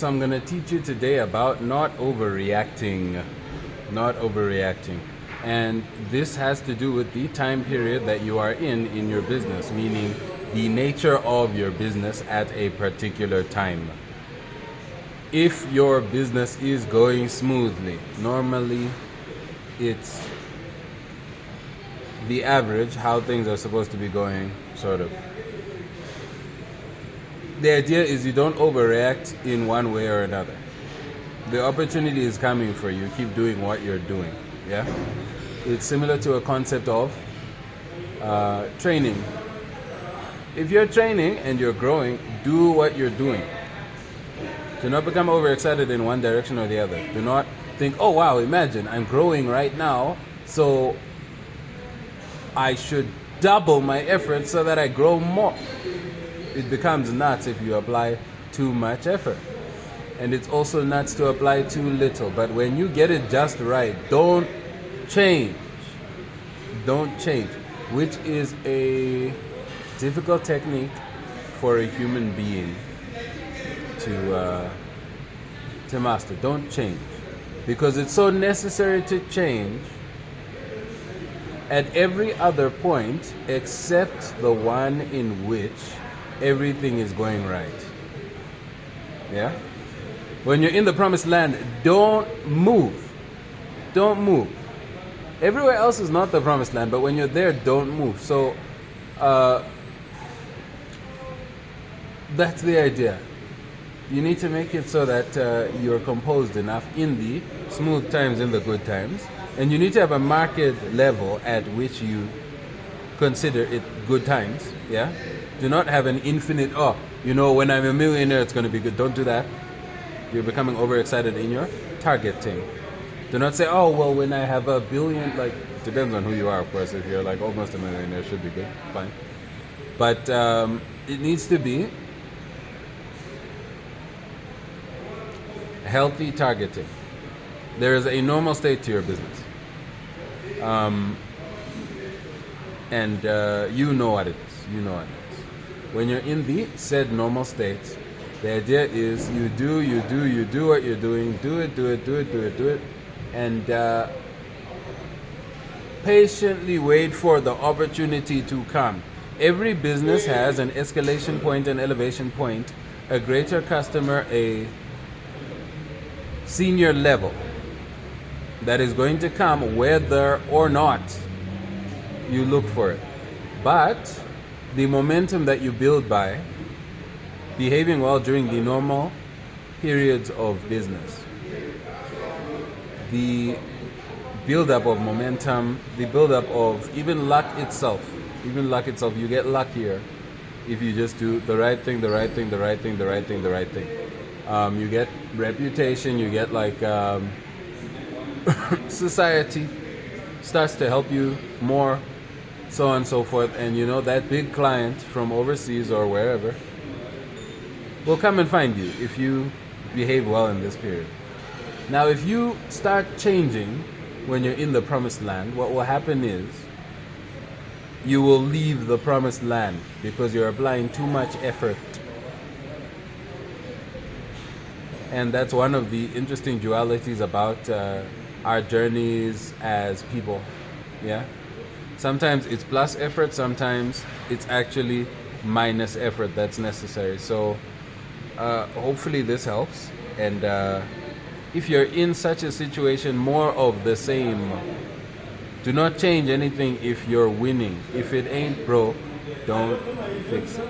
So I'm going to teach you today about not overreacting. Not overreacting. And this has to do with the time period that you are in your business, meaning the nature of your business at a particular time. If your business is going smoothly, normally it's the average, how things are supposed to be going, sort of. The idea is you don't overreact in one way or another. The opportunity is coming for you. Keep doing what you're doing. Yeah? It's similar to a concept of training. If you're training and you're growing, do what you're doing. Do not become overexcited in one direction or the other. Do not think, oh wow, imagine, I'm growing right now, so I should double my efforts so that I grow more. It becomes nuts if you apply too much effort. And it's also nuts to apply too little. But when you get it just right, don't change. Don't change. Which is a difficult technique for a human being to master. Don't change. Because it's so necessary to change at every other point except the one in which everything is going right. Yeah? When you're in the promised land, don't move. Don't move. Everywhere else is not the promised land, but when you're there, don't move. So, that's the idea. You need to make it so that you're composed enough in the smooth times and the good times. And you need to have a market level at which you consider it good times. Yeah? Do not have an infinite, when I'm a millionaire, it's going to be good. Don't do that. You're becoming overexcited in your targeting. Do not say, when I have $1 billion, depends on who you are, of course. If you're almost a millionaire, should be good, fine. But it needs to be healthy targeting. There is a normal state to your business. And you know what it is. You know what it is. When you're in the said normal state, the idea is you do what you're doing, do it, and patiently wait for the opportunity to come. Every business has an escalation point, an elevation point, a greater customer, a senior level that is going to come whether or not you look for it. But the momentum that you build by behaving well during the normal periods of business, the build-up of momentum, the build-up of even luck itself, you get luckier if you just do the right thing. You get reputation, you get society starts to help you more, so on and so forth. And that big client from overseas or wherever will come and find you if you behave well in this period. Now, if you start changing when you're in the promised land, what will happen is you will leave the promised land because you're applying too much effort. And that's one of the interesting dualities about our journeys as people. Yeah? Sometimes it's plus effort, sometimes it's actually minus effort that's necessary. So hopefully this helps. And if you're in such a situation, more of the same. Do not change anything if you're winning. If it ain't broke, don't fix it.